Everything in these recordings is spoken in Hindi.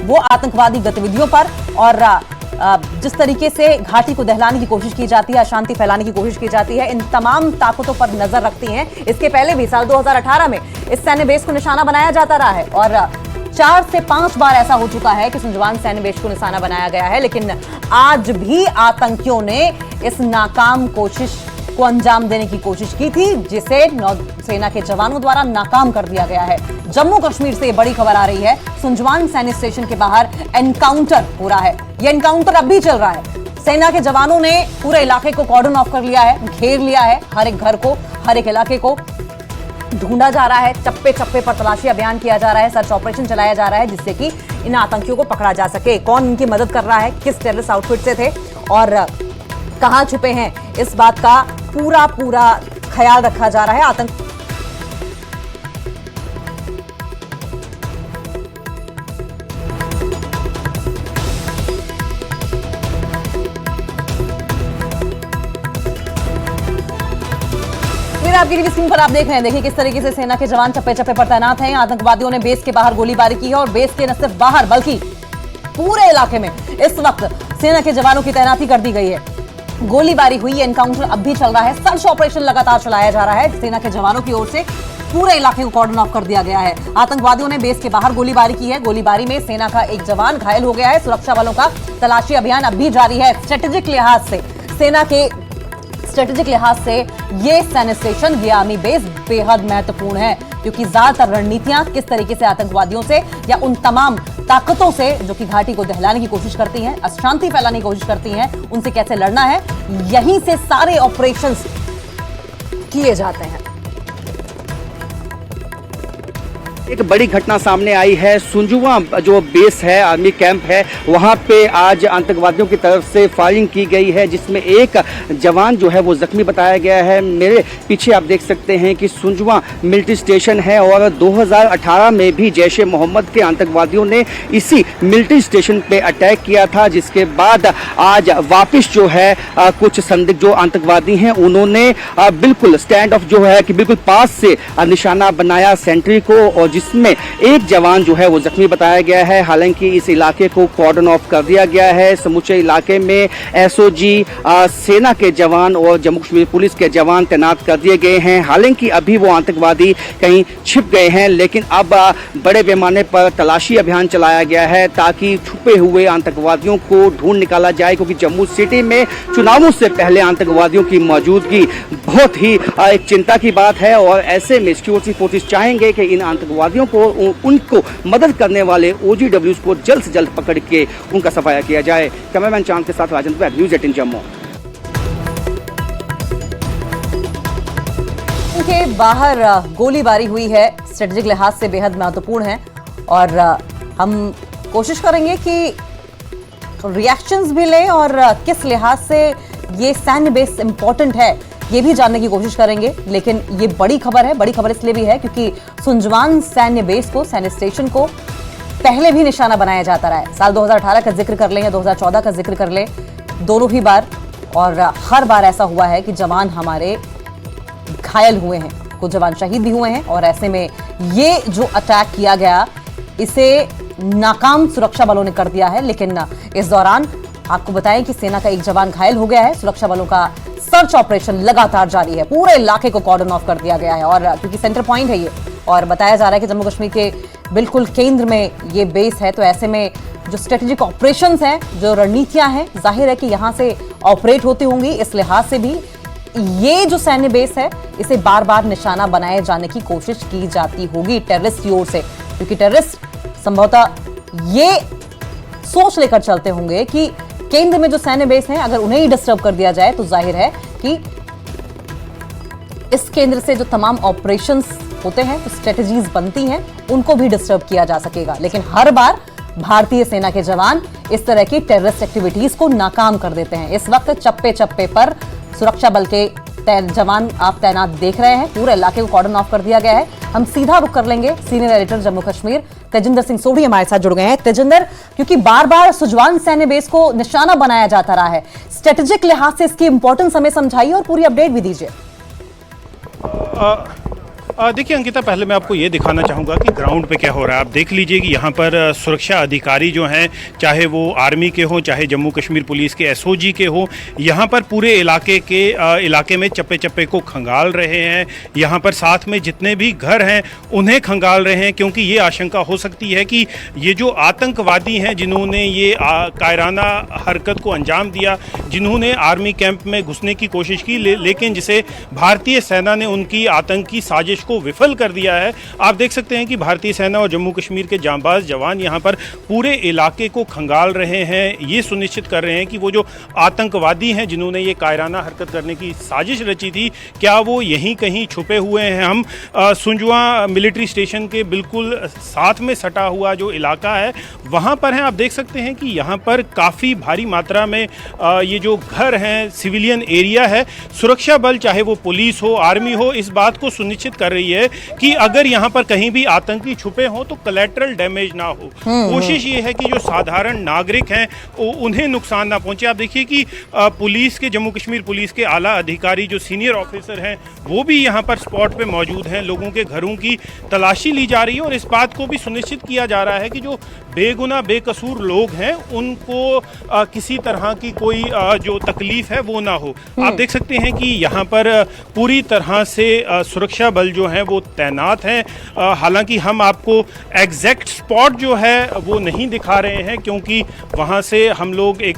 वो आतंकवादी गतिविधियों पर और जिस तरीके से घाटी को दहलाने की कोशिश की जाती है, अशांति फैलाने की कोशिश की जाती है, इन तमाम ताकतों पर नजर रखती हैं। इसके पहले भी साल 2018 में इस सैन्य बेस को निशाना बनाया जाता रहा है और 4 से 5 बार ऐसा हो चुका है कि सुंजवान सैन्य बेस को निशाना बनाया गया है। लेकिन आज भी आतंकियों ने इस नाकाम कोशिश को अंजाम देने की कोशिश की थी, जिसे नौसेना के जवानों द्वारा नाकाम कर दिया गया है। जम्मू कश्मीर से बड़ी खबर आ रही है, सुंजवान सैन्य स्टेशन के बाहर एनकाउंटर हो रहा है। यह एनकाउंटर अब भी चल रहा है। सेना के जवानों ने पूरे इलाके को कॉर्डन ऑफ कर लिया है, घेर लिया है। हर एक घर को, हर एक इलाके को ढूंढा जा रहा है। चप्पे चप्पे पर तलाशी अभियान किया जा रहा है, सर्च ऑपरेशन चलाया जा रहा है, जिससे कि इन आतंकियों को पकड़ा जा सके। कौन इनकी मदद कर रहा है, किस टेररिस्ट आउटफिट से थे और कहां छुपे हैं, इस बात का पूरा ख्याल रखा जा रहा है। आतंक आपकी टीवी स्क्रीन पर आप देख रहे हैं, देखिए किस तरीके से सेना के जवान चप्पे चप्पे पर तैनात हैं। आतंकवादियों ने बेस के बाहर गोलीबारी की है और बेस के न सिर्फ बाहर बल्कि पूरे इलाके में इस वक्त सेना के जवानों की तैनाती कर दी गई है। गोलीबारी हुई, एनकाउंटर अब भी चल रहा है, सर्च ऑपरेशन लगातार चलाया जा रहा है। सेना के जवानों की ओर से पूरे इलाके को कॉर्डन ऑफ कर दिया गया है। आतंकवादियों ने बेस के बाहर गोलीबारी की है। गोलीबारी में सेना का एक जवान घायल हो गया है। सुरक्षा बलों का तलाशी अभियान अब भी जारी है। स्ट्रेटेजिक लिहाज से सेना के स्ट्रेटेजिक लिहाज से ये सैन्य स्टेशन, ये आर्मी बेस बेहद महत्वपूर्ण है, क्योंकि ज्यादातर रणनीतियां किस तरीके से आतंकवादियों से या उन तमाम ताकतों से जो कि घाटी को दहलाने की कोशिश करती हैं, अशांति फैलाने की कोशिश करती हैं, उनसे कैसे लड़ना है, यहीं से सारे ऑपरेशंस किए जाते हैं। एक बड़ी घटना सामने आई है। सुंजुवा जो बेस है, आर्मी कैंप है, वहां पे आज आतंकवादियों की तरफ से फायरिंग की गई है, जिसमें एक जवान जो है वो जख्मी बताया गया है। मेरे पीछे आप देख सकते हैं कि सुंजुवा मिलिट्री स्टेशन है और 2018 में भी जैश ए मोहम्मद के आतंकवादियों ने इसी मिलिट्री स्टेशन पे अटैक किया था, जिसके बाद आज वापस जो है कुछ संदिग्ध जो आतंकवादी हैं उन्होंने बिल्कुल स्टैंड ऑफ जो है कि बिल्कुल पास से निशाना बनाया सेंट्री को, और जिसमें एक जवान जो है वो जख्मी बताया गया है। हालांकि इस इलाके को कॉर्डन ऑफ कर दिया गया है। समूचे इलाके में एसओजी, सेना के जवान और जम्मू कश्मीर पुलिस के जवान तैनात कर दिए गए हैं। हालांकि अभी वो आतंकवादी कहीं छिप गए हैं, लेकिन अब बड़े पैमाने पर तलाशी अभियान चलाया गया है ताकि छुपे हुए आतंकवादियों को ढूंढ निकाला जाए, क्योंकि जम्मू सिटी में चुनावों से पहले आतंकवादियों की मौजूदगी बहुत ही एक चिंता की बात है। और ऐसे में सिक्योरिटी फोर्सेस चाहेंगे कि इन आतंकवादियों को, उनको मदद करने वाले OGWs को जल्द से जल्द पकड़ के उनका सफाया किया जाए। कैमरामैन चांद के साथ राजेंद्र वैद, न्यूज़ 18 जम्मू। के बाहर गोलीबारी हुई है, स्ट्रेटेजिक लिहाज से बेहद महत्वपूर्ण है और हम कोशिश करेंगे कि रिएक्शंस भी लें और किस लिहाज से ये सैन्य बेस इंपॉर्टेंट है ये भी जानने की कोशिश करेंगे। लेकिन ये बड़ी खबर है, बड़ी खबर इसलिए भी है क्योंकि सुंजवान सैन्य बेस को, सैन्य स्टेशन को पहले भी निशाना बनाया जाता रहा है। साल 2018 का जिक्र कर लें या 2014 का जिक्र कर लें, दोनों ही बार, और हर बार ऐसा हुआ है कि जवान हमारे घायल हुए हैं, कुछ जवान शहीद भी हुए हैं। और ऐसे में ये जो अटैक किया गया, इसे नाकाम सुरक्षा बलों ने कर दिया है। लेकिन इस दौरान आपको बताएं कि सेना का एक जवान घायल हो गया है। सुरक्षा बलों का सर्च ऑपरेशन लगातार जारी है, पूरे इलाके को कॉर्डन ऑफ कर दिया गया है और क्योंकि सेंटर पॉइंट है ये, और बताया जा रहा है कि जम्मू कश्मीर के बिल्कुल केंद्र में ये बेस है, तो ऐसे में जो स्ट्रेटेजिक ऑपरेशंस हैं, जो रणनीतियां हैं, जाहिर है कि यहां से ऑपरेट होती होंगी। इस लिहाज से भी ये जो सैन्य बेस है, इसे बार बार निशाना बनाए जाने की कोशिश की जाती होगी टेररिस्ट की ओर से, क्योंकि टेररिस्ट संभवतः ये सोच लेकर चलते होंगे कि केंद्र में जो सैन्य बेस हैं, अगर उन्हें ही डिस्टर्ब कर दिया जाए तो जाहिर है कि इस केंद्र से जो तमाम ऑपरेशंस होते हैं, तो स्ट्रेटजीज बनती हैं, उनको भी डिस्टर्ब किया जा सकेगा। लेकिन हर बार भारतीय सेना के जवान इस तरह की टेररिस्ट एक्टिविटीज को नाकाम कर देते हैं। इस वक्त चप्पे चप्पे पर सुरक्षा बल के जवान आप तैनात देख रहे हैं, पूरे इलाके को कॉर्डन ऑफ कर दिया गया है। हम सीधा रुक कर लेंगे, सीनियर एडिटर जम्मू कश्मीर तेजिंदर सिंह सोढ़ी हमारे साथ जुड़ गए हैं। तेजिंदर, क्योंकि बार बार सुंजवान सैन्य बेस को निशाना बनाया जाता रहा है, स्ट्रेटेजिक लिहाज से इसकी इंपॉर्टेंस हमें समझाइए और पूरी अपडेट भी दीजिए। देखिए अंकिता, पहले मैं आपको ये दिखाना चाहूँगा कि ग्राउंड पे क्या हो रहा है। आप देख लीजिए कि यहाँ पर सुरक्षा अधिकारी जो हैं, चाहे वो आर्मी के हों, चाहे जम्मू कश्मीर पुलिस के एसओजी के हों, यहाँ पर पूरे इलाके में चप्पे चप्पे को खंगाल रहे हैं। यहाँ पर साथ में जितने भी घर हैं उन्हें खंगाल रहे हैं, क्योंकि ये आशंका हो सकती है कि ये जो आतंकवादी हैं जिन्होंने ये कायराना हरकत को अंजाम दिया, जिन्होंने आर्मी कैंप में घुसने की कोशिश की, लेकिन जिसे भारतीय सेना ने उनकी आतंकी साजिश को विफल कर दिया है। आप देख सकते हैं कि भारतीय सेना और जम्मू कश्मीर के जांबाज जवान यहाँ पर पूरे इलाके को खंगाल रहे हैं। ये सुनिश्चित कर रहे हैं कि वो जो आतंकवादी हैं जिन्होंने ये कायराना हरकत करने की साजिश रची थी, क्या वो यहीं कहीं छुपे हुए हैं। हम सुंजवा मिलिट्री स्टेशन के बिल्कुल साथ में सटा हुआ जो इलाका है वहाँ पर हैं। आप देख सकते हैं कि यहाँ पर काफ़ी भारी मात्रा में ये जो घर हैं, सिविलियन एरिया है, सुरक्षा बल चाहे वो पुलिस हो, आर्मी हो, इस बात को सुनिश्चित कर रही है कि अगर यहाँ पर कहीं भी आतंकी छुपे हों तो कोलैटरल डैमेज ना हो। कोशिश ये है कि जो साधारण नागरिक हैं उन्हें नुकसान ना पहुंचे। आप देखिए कि पुलिस के, जम्मू कश्मीर पुलिस के आला अधिकारी जो सीनियर ऑफिसर हैं वो भी यहाँ पर स्पॉट पे मौजूद हैं। लोगों के घरों की तलाशी ली जा रही है और इस बात को भी सुनिश्चित किया जा रहा है कि जो बेगुनाह बेकसूर लोग हैं उनको किसी तरह की कोई जो तकलीफ है वो ना हो। आप देख सकते हैं कि यहाँ पर पूरी तरह से सुरक्षा बल जो है वो तैनात हैं। हालांकि हम आपको एग्जैक्ट स्पॉट जो है वो नहीं दिखा रहे हैं, क्योंकि वहाँ से हम लोग एक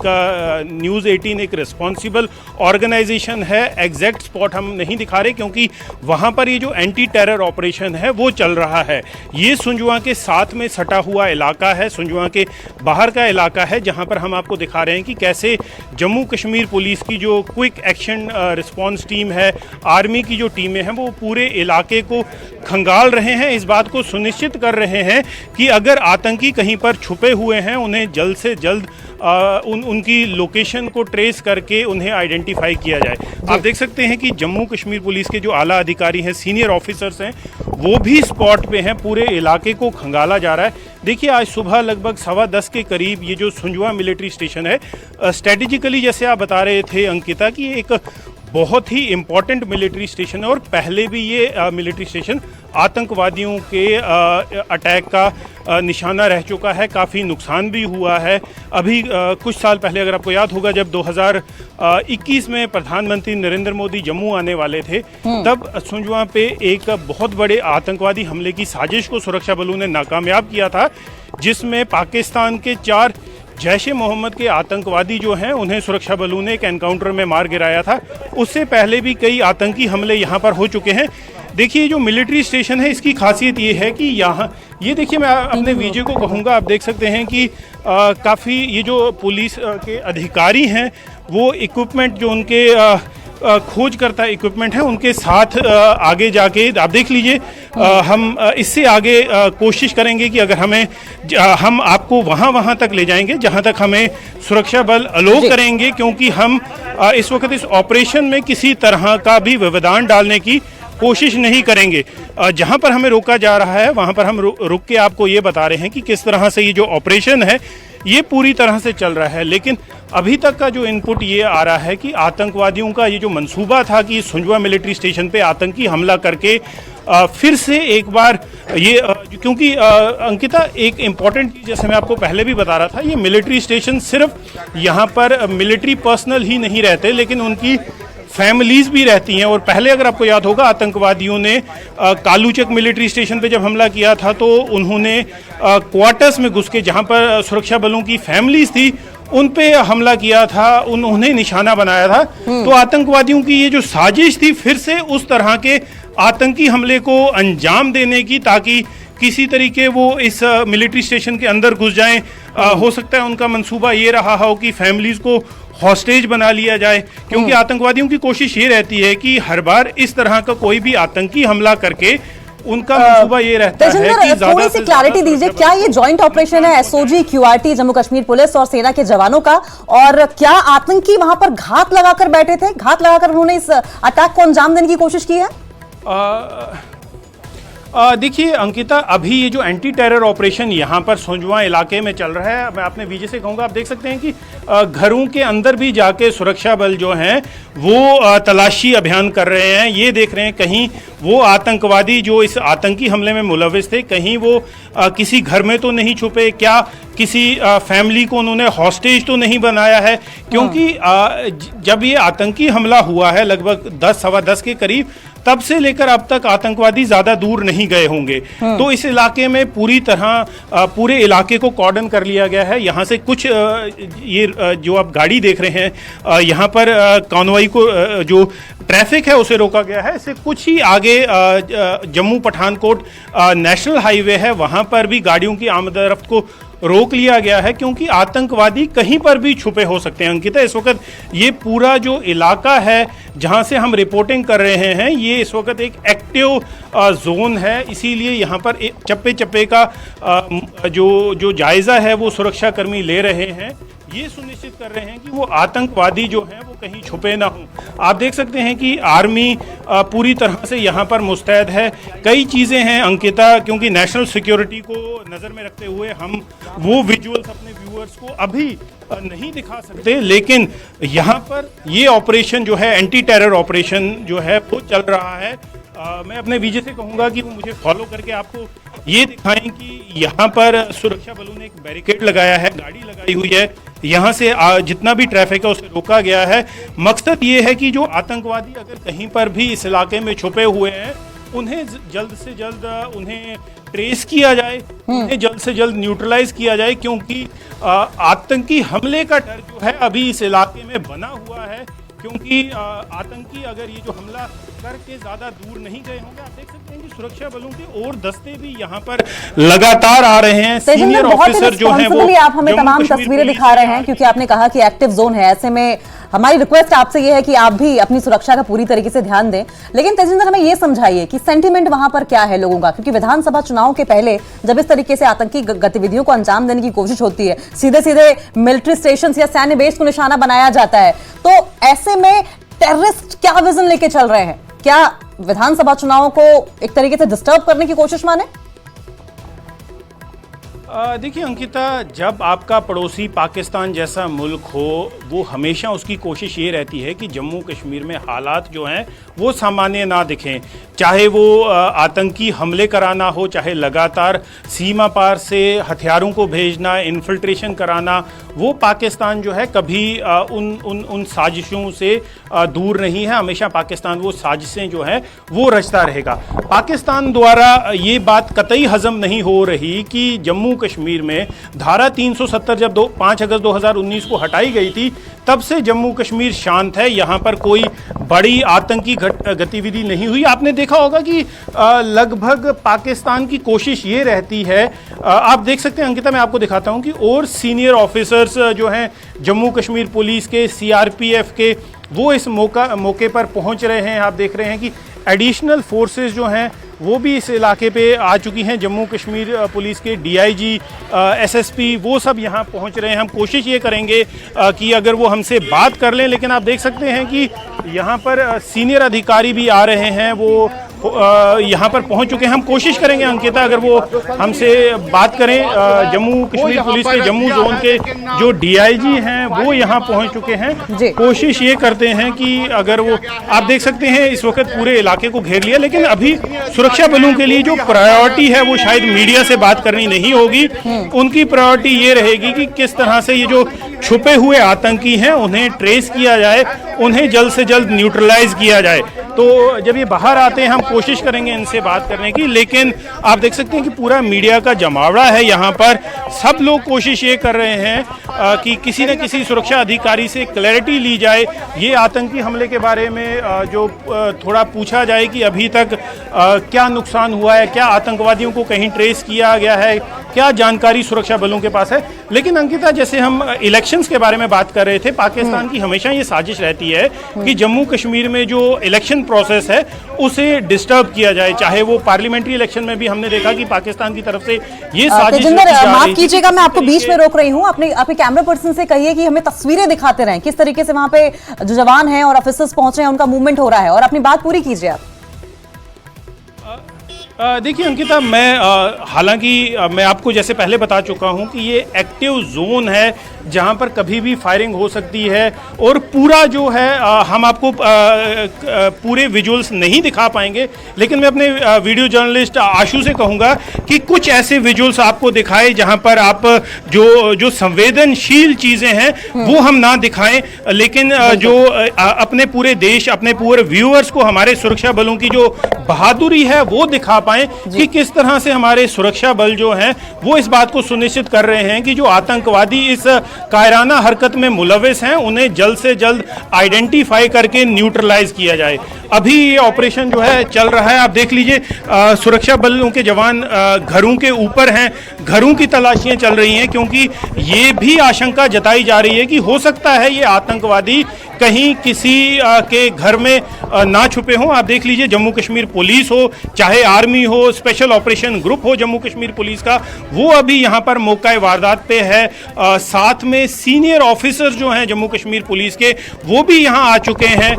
न्यूज़ 18 एक रिस्पॉन्सिबल ऑर्गेनाइजेशन है, एग्जैक्ट स्पॉट हम नहीं दिखा रहे क्योंकि वहाँ पर ये जो एंटी टेरर ऑपरेशन है वो चल रहा है। ये सुंजवा के साथ में सटा हुआ इलाका है, सुंजवा के बाहर का इलाका है, जहाँ पर हम आपको दिखा रहे हैं कि कैसे जम्मू कश्मीर पुलिस की जो क्विक एक्शन रिस्पॉन्स टीम है, आर्मी की जो टीमें हैं, वो पूरे इलाके को खंगाल रहे हैं। इस बात को सुनिश्चित कर रहे हैं कि अगर आतंकी कहीं पर छुपे हुए हैं उन्हें जल्द से जल्द उनकी लोकेशन को ट्रेस करके उन्हें आइडेंटिफाई किया जाए। आप देख सकते हैं कि जम्मू कश्मीर पुलिस के जो आला अधिकारी हैं, सीनियर ऑफिसर्स हैं, वो भी स्पॉट पे हैं। पूरे इलाके को खंगाला जा रहा है। देखिए, आज सुबह लगभग 10:15 के करीब ये जो सुंजवा मिलिट्री स्टेशन है, स्ट्रेटेजिकली जैसे आप बता रहे थे अंकिता, कि एक बहुत ही इम्पॉर्टेंट मिलिट्री स्टेशन है और पहले भी ये मिलिट्री स्टेशन आतंकवादियों के अटैक का निशाना रह चुका है। काफ़ी नुकसान भी हुआ है। अभी कुछ साल पहले, अगर आपको याद होगा, जब 2021 में प्रधानमंत्री नरेंद्र मोदी जम्मू आने वाले थे, तब सुंजवा पे एक बहुत बड़े आतंकवादी हमले की साजिश को सुरक्षा बलों ने नाकामयाब किया था, जिसमें पाकिस्तान के 4 जैश ए मोहम्मद के आतंकवादी जो हैं उन्हें सुरक्षा बलों ने एक एनकाउंटर में मार गिराया था। उससे पहले भी कई आतंकी हमले यहाँ पर हो चुके हैं। देखिए, जो मिलिट्री स्टेशन है इसकी खासियत ये है कि यहाँ, ये देखिए, मैं अपने वीडियो को कहूँगा, आप देख सकते हैं कि काफ़ी ये जो पुलिस के अधिकारी हैं वो इक्विपमेंट जो उनके खोज करता इक्विपमेंट है उनके साथ आगे जाके, आप देख लीजिए, हम इससे आगे कोशिश करेंगे कि अगर हम आपको वहाँ तक ले जाएंगे जहाँ तक हमें सुरक्षा बल अलो करेंगे, क्योंकि हम इस वक्त इस ऑपरेशन में किसी तरह का भी व्यवधान डालने की कोशिश नहीं करेंगे। जहाँ पर हमें रोका जा रहा है वहाँ पर हम रुक के आपको ये बता रहे हैं कि किस तरह से ये जो ऑपरेशन है ये पूरी तरह से चल रहा है। लेकिन अभी तक का जो इनपुट ये आ रहा है कि आतंकवादियों का ये जो मंसूबा था कि सुंजवा मिलिट्री स्टेशन पे आतंकी हमला करके फिर से एक बार ये, क्योंकि अंकिता, एक इम्पॉर्टेंट चीज़ जैसे मैं आपको पहले भी बता रहा था, ये मिलिट्री स्टेशन सिर्फ यहाँ पर मिलिट्री पर्सनल ही नहीं रहते, लेकिन उनकी फैमिलीज भी रहती हैं। और पहले अगर आपको याद होगा, आतंकवादियों ने कालूचक मिलिट्री स्टेशन पे जब हमला किया था तो उन्होंने क्वार्टर्स में घुस के, जहाँ पर सुरक्षा बलों की फैमिलीज थी, उन पे हमला किया था, उन्हें निशाना बनाया था। तो आतंकवादियों की ये जो साजिश थी फिर से उस तरह के आतंकी हमले को अंजाम देने की, ताकि किसी तरीके वो इस मिलिट्री स्टेशन के अंदर घुस जाएं। हो सकता है उनका मंसूबा ये रहा हो कि फैमिलीज को हॉस्टेज बना लिया जाए, क्योंकि आतंकवादियों की कोशिश ये रहती है कि हर बार इस तरह का कोई भी आतंकी हमला करके उनका मंसूबा ये रहता है कि थोड़ी सी क्लैरिटी दीजिए, क्या ये जॉइंट ऑपरेशन है SOG, QRT, Jammu Kashmir police और सेना के जवानों का, और क्या आतंकी वहां पर घात लगाकर बैठे थे, घात लगाकर उन्होंने इस अटैक को अंजाम देने की कोशिश की है? देखिए अंकिता, अभी ये जो एंटी टेरर ऑपरेशन यहाँ पर सुंजवा इलाके में चल रहा है, मैं अपने विजय से कहूँगा, आप देख सकते हैं कि घरों के अंदर भी जाके सुरक्षा बल जो हैं वो तलाशी अभियान कर रहे हैं। ये देख रहे हैं कहीं वो आतंकवादी जो इस आतंकी हमले में मुलविस थे, कहीं वो किसी घर में तो नहीं छुपे, क्या किसी फैमिली को उन्होंने हॉस्टेज तो नहीं बनाया है, क्योंकि जब ये आतंकी हमला हुआ है लगभग 10 सवा 10 के करीब, तब से लेकर अब तक आतंकवादी ज्यादा दूर नहीं गए होंगे। तो इस इलाके में पूरी तरह पूरे इलाके को कॉर्डन कर लिया गया है। यहाँ से कुछ ये जो आप गाड़ी देख रहे हैं, यहाँ पर कॉन्वॉय को जो ट्रैफिक है उसे रोका गया है। इससे कुछ ही आगे जम्मू पठानकोट नेशनल हाईवे है, वहाँ पर भी गाड़ियों की आमद-रफ्त को रोक लिया गया है, क्योंकि आतंकवादी कहीं पर भी छुपे हो सकते हैं। अंकिता, इस वक्त ये पूरा जो इलाका है जहां से हम रिपोर्टिंग कर रहे हैं, ये इस वक्त एक एक्टिव जोन है, इसीलिए यहाँ पर चप्पे चप्पे का जो जायजा है वो सुरक्षा कर्मी ले रहे हैं। ये सुनिश्चित कर रहे हैं कि वो आतंकवादी जो हैं वो कहीं छुपे ना हों। आप देख सकते हैं कि आर्मी पूरी तरह से यहाँ पर मुस्तैद है। कई चीज़ें हैं अंकिता, क्योंकि नेशनल सिक्योरिटी को नज़र में रखते हुए हम वो विजुअल्स अपने व्यूअर्स को अभी नहीं दिखा सकते, लेकिन यहाँ पर ये ऑपरेशन जो है, एंटी टेरर ऑपरेशन जो है वो चल रहा है। मैं अपने विजय से कहूँगा कि वो मुझे फॉलो करके आपको ये दिखाएं कि यहाँ पर सुरक्षा बलों ने एक बैरिकेड लगाया है, गाड़ी लगाई हुई है, यहाँ से जितना भी ट्रैफिक है उसे रोका गया है। मकसद ये है कि जो आतंकवादी अगर कहीं पर भी इस इलाके में छुपे हुए हैं, उन्हें जल्द से जल्द उन्हें ट्रेस किया जाए, उन्हें जल्द से जल्द न्यूट्रलाइज किया जाए, क्योंकि आतंकी हमले का डर जो है अभी इस इलाके में बना हुआ है। क्योंकि आतंकी अगर ये जो हमला करके ज़्यादा दूर नहीं गए होंगे, आप देख सकते हैं कि सुरक्षा बलों के और दस्ते भी यहाँ पर लगातार आ रहे हैं। सीनियर ऑफिसर जो हैं वो आप हमें तमाम तस्वीरें दिखा रहे हैं, क्योंकि आपने कहा कि एक्टिव जोन है। ऐसे में हमारी रिक्वेस्ट आपसे ये है कि आप भी अपनी सुरक्षा का पूरी तरीके से ध्यान दें। लेकिन तेजिंदर, हमें ये समझाइए कि सेंटीमेंट वहां पर क्या है लोगों का, क्योंकि विधानसभा चुनाव के पहले जब इस तरीके से आतंकी गतिविधियों को अंजाम देने की कोशिश होती है, सीधे सीधे मिलिट्री स्टेशन या सैन्य बेस को निशाना बनाया जाता है, तो ऐसे में टेररिस्ट क्या विजन लेके चल रहे हैं? क्या विधानसभा चुनावों को एक तरीके से डिस्टर्ब करने की कोशिश माने? देखिए अंकिता, जब आपका पड़ोसी पाकिस्तान जैसा मुल्क हो, वो हमेशा उसकी कोशिश ये रहती है कि जम्मू कश्मीर में हालात जो हैं वो सामान्य ना दिखें। चाहे वो आतंकी हमले कराना हो, चाहे लगातार सीमा पार से हथियारों को भेजना, इन्फिल्ट्रेशन कराना, वो पाकिस्तान जो है कभी उन साजिशों से दूर नहीं है। हमेशा पाकिस्तान वो साजिशें जो है वो रचता रहेगा। पाकिस्तान द्वारा ये बात कतई हजम नहीं हो रही कि जम्मू कश्मीर में धारा 370 जब 5 अगस्त 2019 को हटाई गई थी, तब से जम्मू कश्मीर शांत है। यहाँ पर कोई बड़ी आतंकी गतिविधि नहीं हुई। आपने देखा होगा कि लगभग पाकिस्तान की कोशिश ये रहती है, आप देख सकते हैं अंकिता, मैं आपको दिखाता हूँ कि और सीनियर ऑफिसर्स जो हैं जम्मू कश्मीर पुलिस के, सीआरपीएफ के, वो इस मौके पर पहुँच रहे हैं। आप देख रहे हैं कि एडिशनल फोर्सेस जो हैं वो भी इस इलाके पे आ चुकी हैं। जम्मू कश्मीर पुलिस के डीआईजी, एसएसपी, वो सब यहाँ पहुँच रहे हैं। हम कोशिश ये करेंगे कि अगर वो हमसे बात कर लें, लेकिन आप देख सकते हैं कि यहाँ पर सीनियर अधिकारी भी आ रहे हैं, वो यहाँ पर पहुँच चुके हैं। हम कोशिश करेंगे अंकिता, अगर वो हमसे बात करें। जम्मू कश्मीर पुलिस के जम्मू जोन के जो डीआईजी हैं वो यहाँ पहुँच चुके हैं। कोशिश ये करते हैं कि अगर वो, आप देख सकते हैं इस वक्त पूरे इलाके को घेर लिया, लेकिन अभी सुरक्षा बलों के लिए जो प्रायोरिटी है वो शायद मीडिया से बात करनी नहीं होगी। उनकी प्रायोरिटी ये रहेगी कि किस तरह से ये जो छुपे हुए आतंकी हैं उन्हें ट्रेस किया जाए, उन्हें जल्द से जल्द न्यूट्रलाइज किया जाए। तो जब ये बाहर आते हैं हम कोशिश करेंगे इनसे बात करने की, लेकिन आप देख सकते हैं कि पूरा मीडिया का जमावड़ा है यहाँ पर। सब लोग कोशिश ये कर रहे हैं कि किसी न किसी सुरक्षा अधिकारी से क्लैरिटी ली जाए। ये आतंकी हमले के बारे में जो थोड़ा पूछा जाए कि अभी तक क्या नुकसान हुआ है, क्या आतंकवादियों को कहीं ट्रेस किया गया है, क्या जानकारी सुरक्षा बलों के पास है। लेकिन अंकिता, जैसे हम इलेक्शंस के बारे में बात कर रहे थे, पाकिस्तान की हमेशा ये साजिश रहती है कि जम्मू कश्मीर में जो इलेक्शन प्रोसेस है उसे डिस्टर्ब किया जाए। चाहे वो पार्लियामेंट्री इलेक्शन में भी हमने देखा कि पाकिस्तान की तरफ से ये साजिश। माफ कीजिएगा, मैं आपको बीच में रोक रही हूँ। आपके कैमरा पर्सन से कहिए कि हमें तस्वीरें दिखाते रहें, किस तरीके से वहां पे जो जवान हैं और ऑफिसर्स पहुंचे हैं उनका मूवमेंट हो रहा है, और अपनी बात पूरी कीजिए आप। देखिए अंकिता, मैं हालांकि मैं आपको जैसे पहले बता चुका हूं कि ये एक्टिव जोन है जहां पर कभी भी फायरिंग हो सकती है और पूरा जो है हम आपको पूरे विजुअल्स नहीं दिखा पाएंगे, लेकिन मैं अपने वीडियो जर्नलिस्ट आशु से कहूंगा कि कुछ ऐसे विजुअल्स आपको दिखाएं जहां पर आप जो संवेदनशील चीज़ें हैं वो हम ना दिखाएं, लेकिन जो अपने पूरे देश, अपने पूरे व्यूअर्स को हमारे सुरक्षा बलों की जो बहादुरी है वो दिखा पाएं कि किस तरह से हमारे सुरक्षा बल जो हैं वो इस बात को सुनिश्चित कर रहे हैं कि जो आतंकवादी इस कायराना हरकत में मुलविस हैं उन्हें जल्द से जल्द आइडेंटिफाई करके न्यूट्रलाइज किया जाए। अभी ये ऑपरेशन जो है चल रहा है, आप देख लीजिए सुरक्षा बलों के जवान घरों के ऊपर हैं, घरों की तलाशियां चल रही हैं क्योंकि ये भी आशंका जताई जा रही है कि हो सकता है ये आतंकवादी कहीं किसी के घर में ना छुपे हों। आप देख लीजिए जम्मू कश्मीर पुलिस हो, चाहे आर्मी हो, स्पेशल ऑपरेशन ग्रुप हो जम्मू कश्मीर पुलिस का, वो अभी यहाँ पर मौका वारदात पे है। साथ में सीनियर ऑफिसर जो हैं जम्मू कश्मीर पुलिस के वो भी यहाँ आ चुके हैं।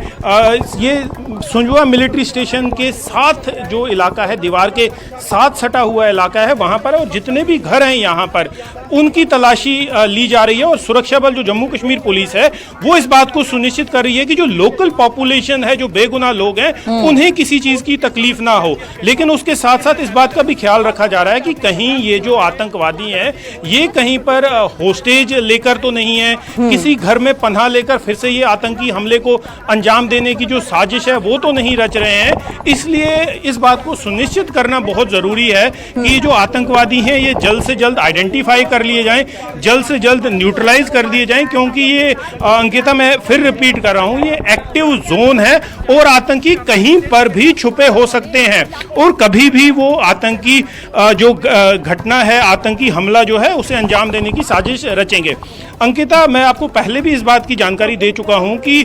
ये सुंजवा मिलिट्री स्टेशन के साथ जो इलाका है, दीवार के साथ सटा हुआ इलाका है, वहाँ पर और जितने भी घर हैं यहाँ पर उनकी तलाशी ली जा रही है और सुरक्षा बल जो जम्मू कश्मीर पुलिस है वो इस बात को सुनिश्चित कर रही है कि जो लोकल पॉपुलेशन है, जो बेगुनाह लोग हैं, उन्हें किसी चीज की तकलीफ ना हो। लेकिन उसके साथ साथ इस बात का भी ख्याल रखा जा रहा है कि कहीं ये जो आतंकवादी हैं ये कहीं पर होस्टेज लेकर तो नहीं है, किसी घर में पनाह लेकर फिर से ये आतंकी हमले को अंजाम देने की जो साजिश है वो तो नहीं रच रहे हैं। इसलिए इस बात को सुनिश्चित करना बहुत जरूरी है कि जो आतंकवादी हैं ये जल्द से जल्द आइडेंटिफाई कर लिए जाएं, जल्द से जल्द न्यूट्रलाइज कर दिए जाएं, क्योंकि ये अंकिता, मैं फिर रिपीट कर रहा हूं, ये एक्टिव जोन है और आतंकी कहीं पर भी छुपे हो सकते हैं और कभी भी वो आतंकी जो घटना है, आतंकी हमला जो है उसे अंजाम देने की साजिश रचेंगे। अंकिता, मैं आपको पहले भी इस बात की जानकारी दे चुका हूं कि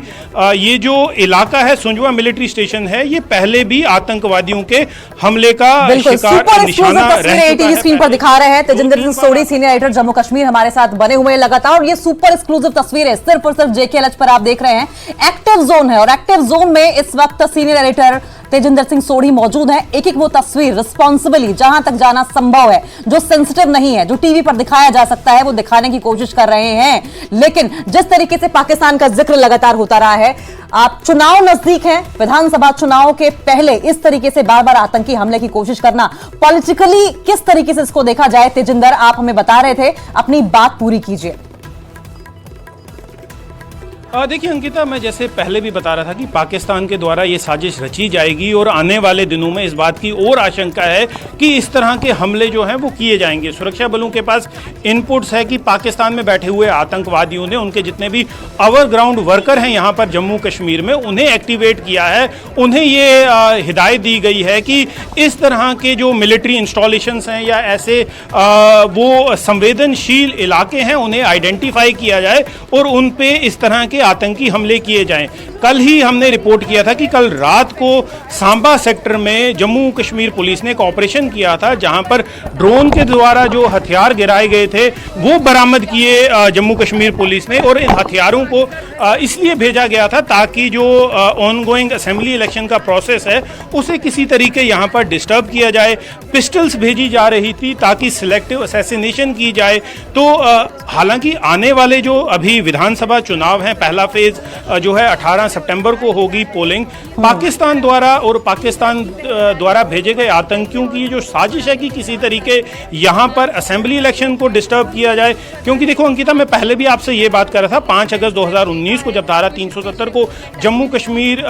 ये जो इलाका है सुंजवा मिलिट्री स्टेशन है ये पहले भी आतंकवादियों के हमले का शिकार निशाना रह चुका है। स्क्रीन पर दिखा रहे हैं तेजिंदर सिंह सोढ़ी, सीनियर एडिटर जम्मू कश्मीर, हमारे साथ बने हुए लगातार, और ये सुपर एक्सक्लूसिव तस्वीर है सिर्फ और सिर्फ JKLH पर आप देख रहे हैं। एक्टिव जोन है और एक्टिव जोन में इस वक्त सीनियर एडिटर तेजिंदर सिंह सोढ़ी मौजूद है। एक एक वो तस्वीर रिस्पॉन्सिबली जहां तक जाना संभव है, जो सेंसिटिव नहीं है, जो टीवी पर दिखाया जा सकता है, वो दिखाने की कोशिश कर रहे हैं। लेकिन जिस तरीके से पाकिस्तान का जिक्र लगातार होता रहा है, आप चुनाव नजदीक हैं, विधानसभा चुनाव के पहले इस तरीके से बार बार आतंकी हमले की कोशिश करना पॉलिटिकली किस तरीके से इसको देखा जाए? तेजिंदर, आप हमें बता रहे थे, अपनी बात पूरी कीजिए। देखिए अंकिता, मैं जैसे पहले भी बता रहा था कि पाकिस्तान के द्वारा ये साजिश रची जाएगी और आने वाले दिनों में इस बात की और आशंका है कि इस तरह के हमले जो हैं वो किए जाएंगे। सुरक्षा बलों के पास इनपुट्स है कि पाकिस्तान में बैठे हुए आतंकवादियों ने उनके जितने भी अवर ग्राउंड वर्कर हैं यहाँ पर जम्मू कश्मीर में, उन्हें एक्टिवेट किया है। उन्हें ये हिदायत दी गई है कि इस तरह के जो मिलिट्री इंस्टॉलेशंस हैं या ऐसे वो संवेदनशील इलाके हैं उन्हें आइडेंटिफाई किया जाए और उन पे इस तरह के आतंकी हमले किए जाएं। कल ही हमने रिपोर्ट किया था कि कल रात को सांबा सेक्टर में जम्मू कश्मीर पुलिस ने एक ऑपरेशन किया था जहां पर ड्रोन के द्वारा जो हथियार गिराए गए थे वो बरामद किए जम्मू कश्मीर पुलिस ने, और इन हथियारों को इसलिए भेजा गया था ताकि जो ऑनगोइंग असेंबली इलेक्शन का प्रोसेस है उसे किसी तरीके यहाँ पर डिस्टर्ब किया जाए। पिस्टल्स भेजी जा रही थी ताकि सिलेक्टिव असैसिनेशन की जाए। तो हालांकि आने वाले जो अभी विधानसभा चुनाव हैं, पहला फेज जो है 18 सितंबर को होगी पोलिंग। पाकिस्तान द्वारा भेजे गए आतंकियों की जो साजिश है कि किसी तरीके यहाँ पर असेंबली इलेक्शन को डिस्टर्ब किया जाए, क्योंकि देखो अंकिता, मैं पहले भी आपसे ये बात कर रहा था, 5 अगस्त 2019 को जब धारा 370 को जम्मू कश्मीर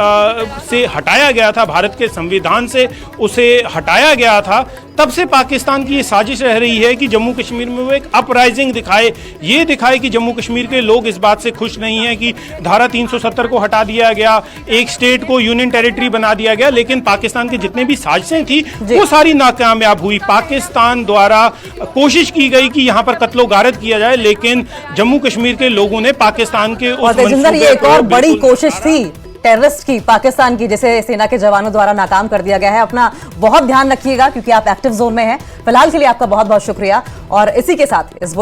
से हटाया गया था, भारत के संविधान से उसे हटाया गया था, तब से पाकिस्तान की ये साजिश रह रही है कि जम्मू कश्मीर में वो एक अपराइजिंग दिखाए, ये दिखाए कि जम्मू कश्मीर के लोग इस बात से खुश नहीं है कि धारा 370 को हटा दिया गया, एक स्टेट को यूनियन टेरिटरी बना दिया गया। लेकिन पाकिस्तान की जितने भी साजिशें थी वो सारी नाकामयाब हुई। पाकिस्तान द्वारा कोशिश की गई कि यहाँ पर कत्लो गारत किया जाए, लेकिन जम्मू कश्मीर के लोगों ने पाकिस्तान के उस मंसूबे ये एक और बड़ी कोशिश थी टेररिस्ट की, पाकिस्तान की, जिसे सेना के जवानों द्वारा नाकाम कर दिया गया है। अपना बहुत ध्यान रखिएगा क्योंकि आप एक्टिव जोन में हैं। फिलहाल के लिए आपका बहुत बहुत शुक्रिया, और इसी के साथ इस